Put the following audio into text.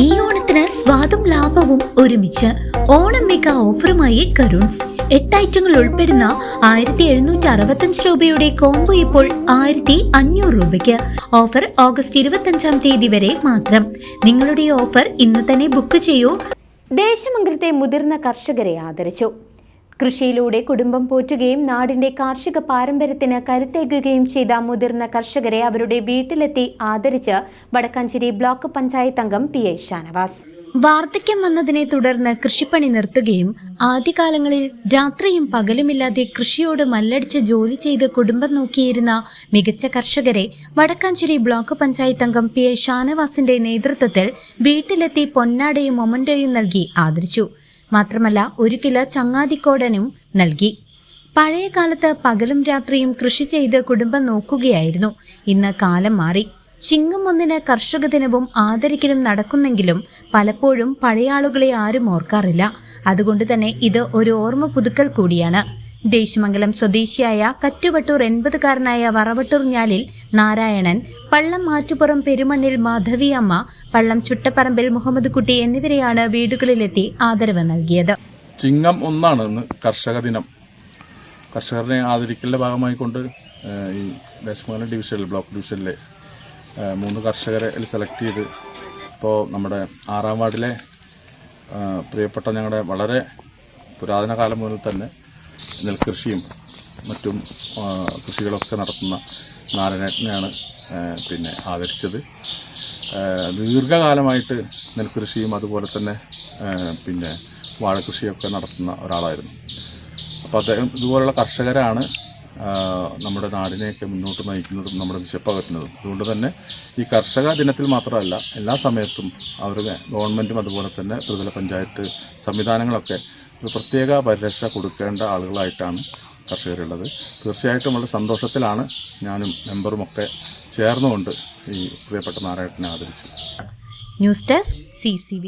ഈ ഓണത്തിന് സ്വാദും ലാഭവും ഒരുമിച്ച് ഓണം മെഗാ ഓഫറുമായി കരുൺസ് 8 ഐറ്റങ്ങൾ ഉൾപ്പെടുന്ന 1765 രൂപയുടെ കോംബോ ഇപ്പോൾ 1500 രൂപയ്ക്ക്. ഓഫർ ഓഗസ്റ്റ് 25 തീയതി വരെ മാത്രം. നിങ്ങളുടെ ഓഫർ ഇന്ന് തന്നെ ബുക്ക് ചെയ്യൂ. ദേശമംഗലത്തെ മുതിർന്ന കർഷകരെ ആദരിച്ചു. കൃഷിയിലൂടെ കുടുംബം പോറ്റുകയും നാടിന്റെ കാർഷിക പാരമ്പര്യത്തിന് കരുത്തേകുകയും ചെയ്ത മുതിർന്ന കർഷകരെ അവരുടെ വീട്ടിലെത്തി ആദരിച്ച് വടക്കാഞ്ചേരി ബ്ലോക്ക് പഞ്ചായത്ത് അംഗം PI ഷാനവാസ്. വാർദ്ധക്യം വന്നതിനെ തുടർന്ന് കൃഷിപ്പണി നിർത്തുകയും ആദ്യകാലങ്ങളിൽ രാത്രിയും പകലുമില്ലാതെ കൃഷിയോട് മല്ലടിച്ച് ജോലി ചെയ്ത് കുടുംബം നോക്കിയിരുന്ന മികച്ച കർഷകരെ വടക്കാഞ്ചേരി ബ്ലോക്ക് പഞ്ചായത്ത് അംഗം PI ഷാനവാസിന്റെ നേതൃത്വത്തിൽ വീട്ടിലെത്തി പൊന്നാടയും മൊമന്റോയും നൽകി ആദരിച്ചു. മാത്രമല്ല 1 കിലോ ചങ്ങാതിക്കോടനും നൽകി. പഴയ കാലത്ത് പകലും രാത്രിയും കൃഷി ചെയ്ത് കുടുംബം നോക്കുകയായിരുന്നു. ഇന്ന് കാലം മാറി. ചിങ്ങം 1 കർഷക ദിനവും ആദരിക്കലും നടക്കുന്നെങ്കിലും പലപ്പോഴും പഴയ ആളുകളെ ആരും ഓർക്കാറില്ല. അതുകൊണ്ട് തന്നെ ഇത് ഒരു ഓർമ്മ പുതുക്കൽ കൂടിയാണ്. ദേശമംഗലം സ്വദേശിയായ കറ്റുവട്ടൂർ 80കാരനായ വറവട്ടൂർ ഞാലിൽ നാരായണൻ, പള്ളം മാറ്റുപുറം പെരുമണ്ണിൽ മാധവി അമ്മ, പള്ളം ചുട്ടപ്പറമ്പിൽ മുഹമ്മദ് കുട്ടി എന്നിവരെയാണ് വീടുകളിലെത്തി ആദരവ് നൽകിയത്. ചിങ്ങം 1 ഇന്ന് കർഷക ദിനം. കർഷകരെ ആദരിക്കലിന്റെ ഭാഗമായി കൊണ്ട് ഈ ദേശമംഗലം ഡിവിഷനിൽ ബ്ലോക്ക് ഡിവിഷനിലെ 3 കർഷകരെ സെലക്ട് ചെയ്ത് ഇപ്പോൾ നമ്മുടെ 6ാം വാർഡിലെ പ്രിയപ്പെട്ട ഞങ്ങളുടെ വളരെ പുരാതന കാലം മുതൽ തന്നെ നെൽകൃഷിയും മറ്റും കൃഷികളൊക്കെ നടത്തുന്ന നാരായണനെയാണ് ആദരിച്ചത്. ദീർഘകാലമായിട്ട് നെൽകൃഷിയും അതുപോലെ തന്നെ വാഴകൃഷിയൊക്കെ നടത്തുന്ന ഒരാളായിരുന്നു. അപ്പോൾ അദ്ദേഹം ഇതുപോലുള്ള കർഷകരാണ് നമ്മുടെ നാടിനെയൊക്കെ മുന്നോട്ട് നയിക്കുന്നതും നമ്മുടെ വിശപ്പകറ്റുന്നതും. അതുകൊണ്ട് തന്നെ ഈ കർഷക ദിനത്തിൽ മാത്രമല്ല എല്ലാ സമയത്തും അവരുടെ ഗവൺമെൻറ്റും അതുപോലെ തന്നെ ത്രിതല പഞ്ചായത്ത് സംവിധാനങ്ങളൊക്കെ ഒരു പ്രത്യേക പരിരക്ഷ കൊടുക്കേണ്ട ആളുകളായിട്ടാണ് കർഷകരുള്ളത്. തീർച്ചയായിട്ടും വളരെ സന്തോഷത്തിലാണ് ഞാനും മെമ്പറുമൊക്കെ ചേർന്നുകൊണ്ട് ഈ പ്രിയപ്പെട്ട നാരായണനെ ആദരിച്ചു. News desk CCV.